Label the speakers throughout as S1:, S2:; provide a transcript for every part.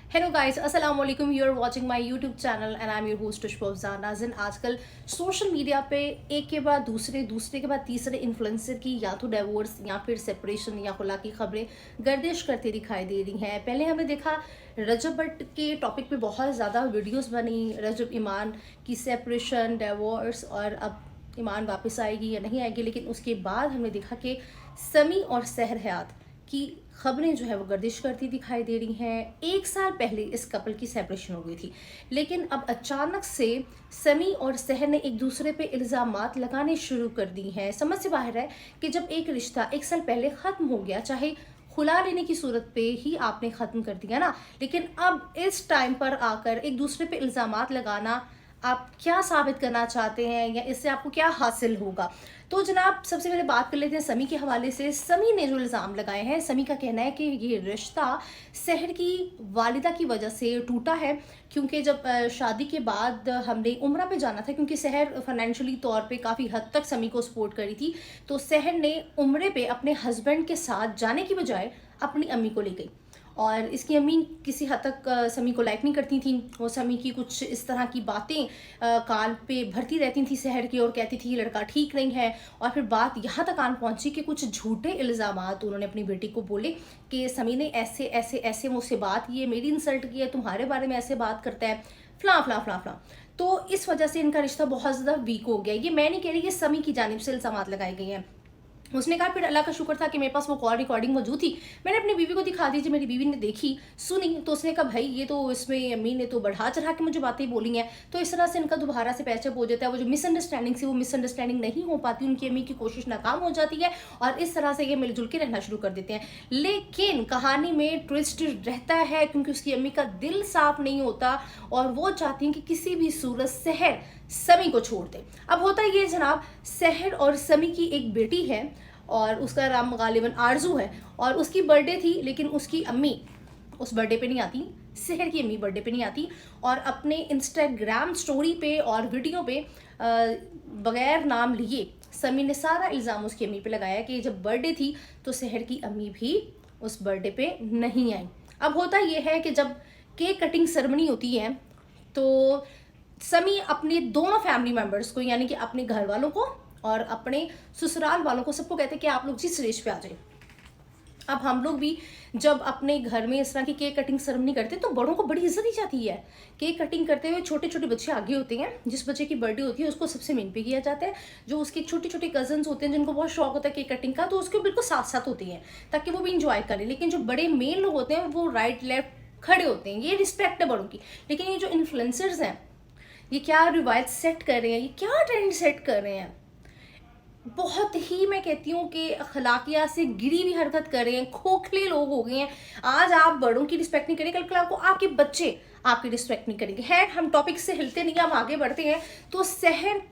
S1: Hello guys, अस्सलाम वालेकुम। You are watching my YouTube channel and I am your host Shubhja Nazin. आजकल social media पे एक के बाद दूसरे, दूसरे के बाद तीसरे इन्फ्लुएंसर की या तो डिवोर्स या फिर सेपरेशन या खुला की खबरें गर्दिश करती दिखाई दे रही हैं। पहले हमने देखा रजब भट्ट के टॉपिक पे बहुत ज़्यादा वीडियोस बनी, रजब ईमान की सेपरेशन, डिवोर्स, और अब ईमान वापस आएगी या नहीं आएगी। लेकिन उसके बाद हमने देखा कि समी और सहर हयात की खबरें जो है वो गर्दिश करती दिखाई दे रही हैं। एक साल पहले इस कपल की सेपरेशन हो गई थी, लेकिन अब अचानक से समी और सहर ने एक दूसरे पे इल्ज़ामात लगाने शुरू कर दी हैं। समझ से बाहर है कि जब एक रिश्ता एक साल पहले ख़त्म हो गया, चाहे खुला लेने की सूरत पे ही आपने ख़त्म कर दिया ना, लेकिन अब इस टाइम पर आकर एक दूसरे पे इल्ज़ामात लगाना, आप क्या साबित करना चाहते हैं या इससे आपको क्या हासिल होगा? तो जनाब, सबसे पहले बात कर लेते हैं समी के हवाले से। समी ने जो इल्ज़ाम लगाए हैं, समी का कहना है कि ये रिश्ता सहर की वालिदा की वजह से टूटा है, क्योंकि जब शादी के बाद हमने उम्रा पे जाना था, क्योंकि सहर फाइनेंशियली तौर पे काफ़ी हद तक समी को सपोर्ट करी थी, तो सहर ने उम्रे पे अपने हस्बैंड के साथ जाने की बजाय अपनी अम्मी को ले गई। और इसकी अम्मी किसी हद तक समी को लाइक नहीं करती थी। वो समी की कुछ इस तरह की बातें कान पे भरती रहती थी सहर की, और कहती थी ये लड़का ठीक नहीं है। और फिर बात यहाँ तक कान पहुँची कि कुछ झूठे इल्ज़ामात उन्होंने अपनी बेटी को बोले कि समी ने ऐसे ऐसे ऐसे मुझसे बात की है, मेरी इंसल्ट की है, तुम्हारे बारे में ऐसे बात करता है, फलां फलां फलां फलां। तो इस वजह से इनका रिश्ता बहुत ज़्यादा वीक हो गया। ये मैं नहीं कह रही, ये समी की जानिब से इल्ज़ामात लगाए गए हैं। उसने कहा फिर अल्लाह का शुक्र था कि मेरे पास वो कॉल रिकॉर्डिंग मौजूद थी। मैंने अपनी बीवी को दिखा दी, जब मेरी बीवी ने देखी सुनी तो उसने कहा भाई ये तो इसमें अम्मी ने तो बढ़ा चढ़ा के मुझे बातें बोली हैं। तो इस तरह से इनका दोबारा से पैचअप हो जाता है। वो जो मिसअंडरस्टैंडिंग थी वो मिसअंडरस्टैंडिंग नहीं हो पाती, उनकी अम्मी की कोशिश नाकाम हो जाती है और इस तरह से ये मिलजुल के रहना शुरू कर देते हैं। लेकिन कहानी में ट्विस्ट रहता है, क्योंकि उसकी अम्मी का दिल साफ नहीं होता और वो चाहती हैं कि किसी भी सूरत सहर समी को छोड़ दे। अब होता ये जनाब, सहर और समी की एक बेटी है और उसका नाम गालिबन आरजू है, और उसकी बर्थडे थी, लेकिन उसकी अम्मी उस बर्थडे पे नहीं आती, सहर की अम्मी बर्थडे पे नहीं आती। और अपने इंस्टाग्राम स्टोरी पे और वीडियो पे बगैर नाम लिए समी ने सारा इल्ज़ाम उसकी अम्मी पे लगाया कि जब बर्थडे थी तो सहर की अम्मी भी उस बर्थडे पे नहीं आई। अब होता यह है कि जब केक कटिंग सेरेमनी होती है तो समी अपने दोनों फैमिली मेम्बर्स को, यानी कि अपने घर वालों को और अपने ससुराल वालों को, सबको कहते हैं कि आप लोग जिस स्टेज पे आ जाए। अब हम लोग भी जब अपने घर में इस तरह की केक कटिंग सेरेमनी करते हैं तो बड़ों को बड़ी इज्जत दी जाती है। केक कटिंग करते हुए छोटे छोटे बच्चे आगे होते हैं, जिस बच्चे की बर्थडे होती है उसको सबसे मेन पे किया जाता है। जो उसके छोटे छोटे कजन्स होते हैं जिनको बहुत शौक होता है केक कटिंग का, तो उसके बिल्कुल साथ साथ होती हैं ताकि वो भी इंजॉय करें। लेकिन जो बड़े मेन लोग होते हैं वो राइट लेफ्ट खड़े होते हैं, ये रिस्पेक्ट है बड़ों की। लेकिन ये जो इन्फ्लुएंसर्स हैं, ये क्या रिवायत सेट कर रहे हैं, ये क्या ट्रेंड सेट कर रहे हैं, बहुत ही मैं कहती हूँ कि अखलाकियात से गिरी हुई हरकत कर रहे हैं, खोखले लोग हो गए हैं। आज आप बड़ों की रिस्पेक्ट नहीं करेंगे, कल आपको आपके बच्चे आपकी रिस्पेक्ट नहीं करेंगे। है, हम टॉपिक से हिलते नहीं, हम आगे बढ़ते हैं। तो सहर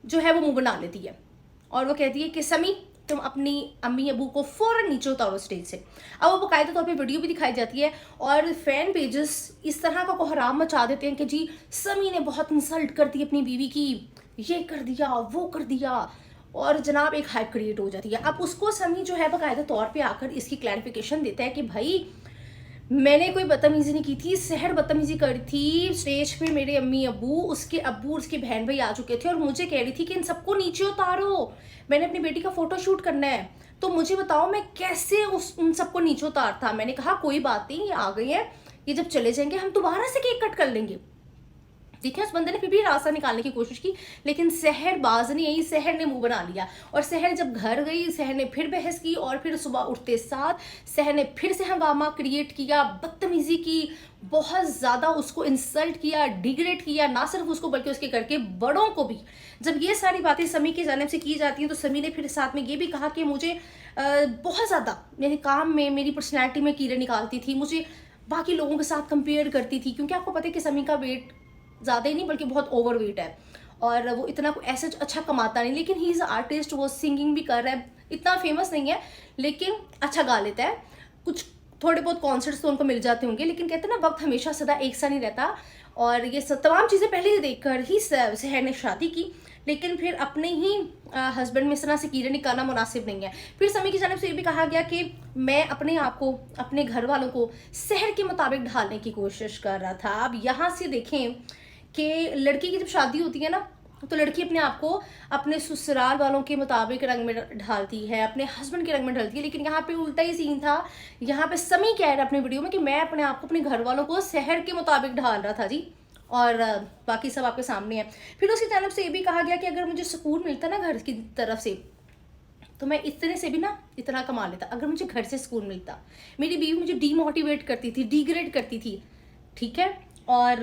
S1: जो है वो मुंह बना लेती है और वो कहती है कि समी तुम अपनी अम्मी अबू को फौरन नीचे उतारो स्टेज से। अब वो बाकायदा तौर पे वीडियो भी दिखाई जाती है और फैन पेजेस इस तरह का कोहराम मचा देते हैं कि जी समी ने बहुत इंसल्ट कर दी अपनी बीवी की, ये कर दिया वो कर दिया, और जनाब एक हाइप क्रिएट हो जाती है। अब उसको समी जो है बाकायदा तौर पे आकर इसकी क्लैरिफिकेशन देता है कि भाई मैंने कोई बदतमीजी नहीं की थी, सहर बदतमीजी करी थी स्टेज पे। मेरे अम्मी अबू, उसके अब्बू, उसके बहन भाई आ चुके थे और मुझे कह रही थी कि इन सबको नीचे उतारो, मैंने अपनी बेटी का फोटो शूट करना है, तो मुझे बताओ मैं कैसे उन सबको नीचे उतारता। मैंने कहा कोई बात नहीं, ये आ गई है, ये जब चले जाएंगे हम दोबारा से केक कट कर लेंगे। देखिए, उस बंदे ने फिर भी रास्ता निकालने की कोशिश की, लेकिन सहर बाज नहीं आई, सहर ने मुंह बना लिया। और सहर जब घर गई, सहर ने फिर बहस की और फिर सुबह उठते साथ सहर ने फिर से हंगामा क्रिएट किया, बदतमीजी की, बहुत ज़्यादा उसको इंसल्ट किया, डिग्रेड किया, ना सिर्फ उसको बल्कि उसके घर के बड़ों को भी। जब ये सारी बातें समी की जानिब से की जाती हैं तो समी ने फिर साथ में ये भी कहा कि मुझे बहुत ज़्यादा मेरे काम में, मेरी पर्सनैलिटी में कीड़े निकालती थी, मुझे बाकी लोगों के साथ कंपेयर करती थी, क्योंकि आपको पता है कि समी का वेट ज़्यादा ही नहीं बल्कि बहुत ओवर वेट है और वो इतना ऐसे अच्छा कमाता नहीं। लेकिन ही इज़ आर्टिस्ट, वो सिंगिंग भी कर रहा है, इतना फेमस नहीं है लेकिन अच्छा गा लेता है। कुछ थोड़े बहुत कॉन्सर्ट्स तो उनको मिल जाते होंगे, लेकिन कहते हैं ना वक्त हमेशा सदा एक सा नहीं रहता। और ये तमाम चीज़ें पहले ही देखकर ही सहर ने शादी की, लेकिन फिर अपने ही हस्बैंड में इस तरह से कीड़े निकालना मुनासिब नहीं है। फिर समी की जानिब से ये भी कहा गया कि मैं अपने आप को, अपने घर वालों को सहर के मुताबिक ढालने की कोशिश कर रहा था। अब यहाँ से देखें कि लड़की की जब शादी होती है ना, तो लड़की अपने आप को अपने ससुराल वालों के मुताबिक रंग में ढालती है, अपने हस्बैंड के रंग में ढालती है। लेकिन यहाँ पे उल्टा ही सीन था। यहाँ पे समी कह रहा है अपने वीडियो में कि मैं अपने आप को, अपने घर वालों को शहर के मुताबिक ढाल रहा था जी, और बाकी सब आपके सामने है। फिर उसकी तरफ से ये भी कहा गया कि अगर मुझे सुकून मिलता ना घर की तरफ से, तो मैं इतने से भी ना इतना कमा लेता। अगर मुझे घर से सुकून मिलता, मेरी बीवी मुझे डीमोटिवेट करती थी, डिग्रेड करती थी, ठीक है। और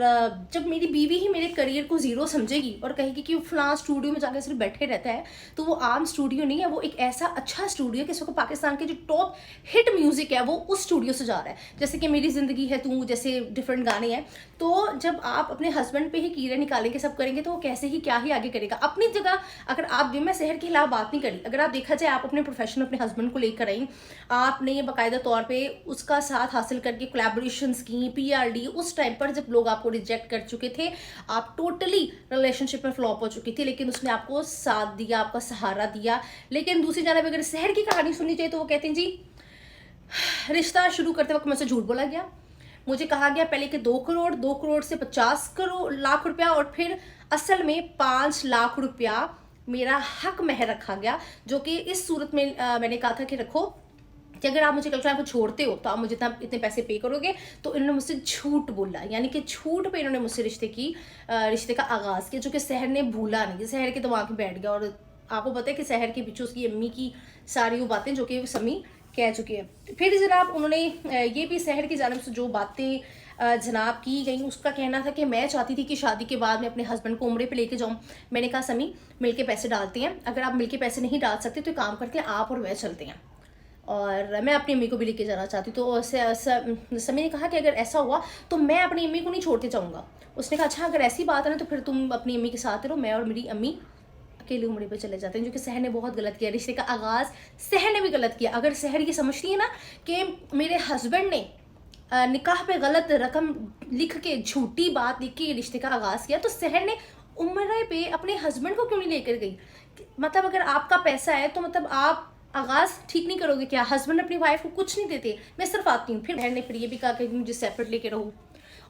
S1: जब मेरी बीवी ही मेरे करियर को ज़ीरो समझेगी और कहेगी कि वो फलां स्टूडियो में जाकर सिर्फ बैठे रहता है, तो वो आम स्टूडियो नहीं है, वो एक ऐसा अच्छा स्टूडियो है कि इसको पाकिस्तान के जो टॉप हिट म्यूज़िक है वो उस स्टूडियो से जा रहा है। जैसे कि मेरी ज़िंदगी है तू, जैसे डिफरेंट गाने हैं। तो जब आप अपने हस्बैंड पे ही कीड़े निकालेंगे, सब करेंगे, तो वो कैसे ही क्या ही आगे करेगा अपनी जगह। अगर आप भी, मैं शहर के खिलाफ बात नहीं करी, अगर आप देखा जाए आप अपने प्रोफेशन अपने हस्बैंड को लेकर आई, आपने बाकायदा तौर पर उसका साथ हासिल करके कोलैबोरेशंस की, PRD, उस टाइम पर जब लोग आपको रिजेक्ट कर चुके थे, आप टोटली रिलेशनशिप में फ्लॉप हो चुकी थी, लेकिन उसने आपको साथ दिया, आपका सहारा दिया। लेकिन दूसरी जानब अगर शहर की कहानी सुननी चाहिए तो वो कहते हैं जी, रिश्ता शुरू करते वक्त मुझसे झूठ बोला गया, मुझे कहा गया पहले कि 2 करोड़, 2 करोड़ से 50 लाख रुपया, और फिर असल में 5 लाख रुपया मेरा हक महर रखा गया, जो कि इस सूरत में मैंने कहा था कि रखो कि अगर आप मुझे कल को छोड़ते हो तो आप मुझे इतने पैसे पे करोगे। तो इन्होंने मुझसे झूठ बोला, यानी कि झूठ पे इन्होंने मुझसे रिश्ते का आगाज़ किया, जो कि शहर ने भूला नहीं, शहर के दिमाग में बैठ गया। और आपको पता है कि शहर के पीछे उसकी अम्मी की सारी वो बातें जो कि समी कह चुकी है। फिर जनाब उन्होंने ये भी शहर की जानिब से जो बातें जनाब की गई, उसका कहना था कि मैं चाहती थी कि शादी के बाद मैं अपने हस्बैंड को उम्रे पे लेके जाऊं। मैंने कहा समी, मिलके पैसे डालते हैं, अगर आप मिलके पैसे नहीं डाल सकते तो काम करते हैं, आप और वह चलते हैं, और मैं अपनी अम्मी को भी लेके जाना चाहती। तो समी ने कहा कि अगर ऐसा हुआ तो मैं अपनी अम्मी को नहीं छोड़ते जाऊँगा। उसने कहा अच्छा अगर ऐसी बात है ना तो फिर तुम अपनी अम्मी के साथ रहो, मैं और मेरी अम्मी अकेले उम्रे पे चले जाते हैं। जो कि शहर ने बहुत गलत किया, रिश्ते का आगाज़ शहर ने भी गलत किया। अगर शहर ये समझती है ना कि मेरे हस्बैंड ने निकाह पे गलत रकम लिख के, झूठी बात लिख के रिश्ते का आगाज़ किया, तो शहर ने उम्रे पे अपने हस्बैंड को क्यों नहीं लेकर गई? मतलब अगर आपका पैसा है तो मतलब आप आगाज़ ठीक नहीं करोगे क्या? हस्बैंड अपनी वाइफ को कुछ नहीं देते, मैं सिर्फ आती हूँ। फिर बहन ने फिर ये भी कहा कि मुझे सेपरेट लेके रहो,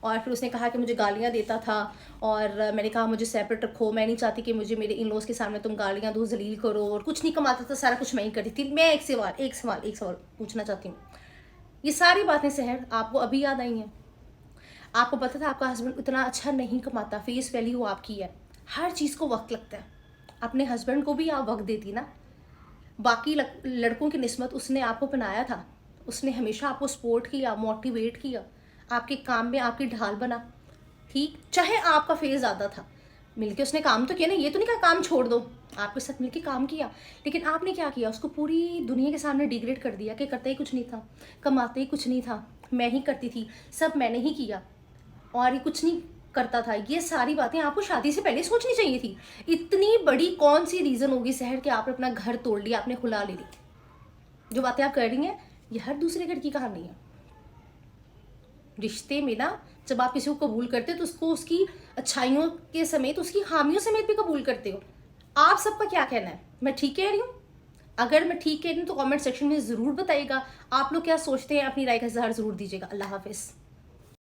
S1: और फिर उसने कहा कि मुझे गालियाँ देता था, और मैंने कहा मुझे सेपरेट रखो, मैं नहीं चाहती कि मुझे मेरे इन लॉज के सामने तुम गालियाँ दो, जलील करो, और कुछ नहीं कमाता था, सारा कुछ मैं ही करती थी। मैं एक सवाल पूछना चाहती हूँ, ये सारी बातें शहर आपको अभी याद आई हैं? आपको पता था आपका हस्बैंड इतना अच्छा नहीं कमाता, फेस वैल्यू आपकी है, हर चीज़ को वक्त लगता है, अपने हस्बैंड को भी आप वक्त देती ना। बाकी लड़कों की निस्बत उसने आपको बनाया था, उसने हमेशा आपको सपोर्ट किया, मोटिवेट किया, आपके काम में आपकी ढाल बना, ठीक। चाहे आपका फेस ज़्यादा था, मिलके उसने काम तो किया ना, ये तो नहीं कहा काम छोड़ दो, आपके साथ मिलके काम किया। लेकिन आपने क्या किया? उसको पूरी दुनिया के सामने डिग्रेड कर दिया कि करता ही कुछ नहीं था, कमाते ही कुछ नहीं था, मैं ही करती थी, सब मैंने ही किया, और ये कुछ नहीं करता था। ये सारी बातें आपको शादी से पहले सोचनी चाहिए थी। इतनी बड़ी कौन सी रीज़न होगी शहर के आपने अपना घर तोड़ लिया, आपने खुला ले ली? जो बातें आप कर रही हैं ये हर दूसरे घर की कहानी है। रिश्ते में ना जब आप किसी को कबूल करते हो तो उसको उसकी अच्छाइयों के समेत, उसकी खामियों समेत भी कबूल करते हो। आप सबका क्या कहना है? मैं ठीक कह रही हूँ? अगर मैं ठीक कह रही हूँ तो कमेंट सेक्शन में ज़रूर बताइएगा। आप लोग क्या सोचते हैं, अपनी राय का इज़हार ज़रूर दीजिएगा। अल्लाह हाफिज़।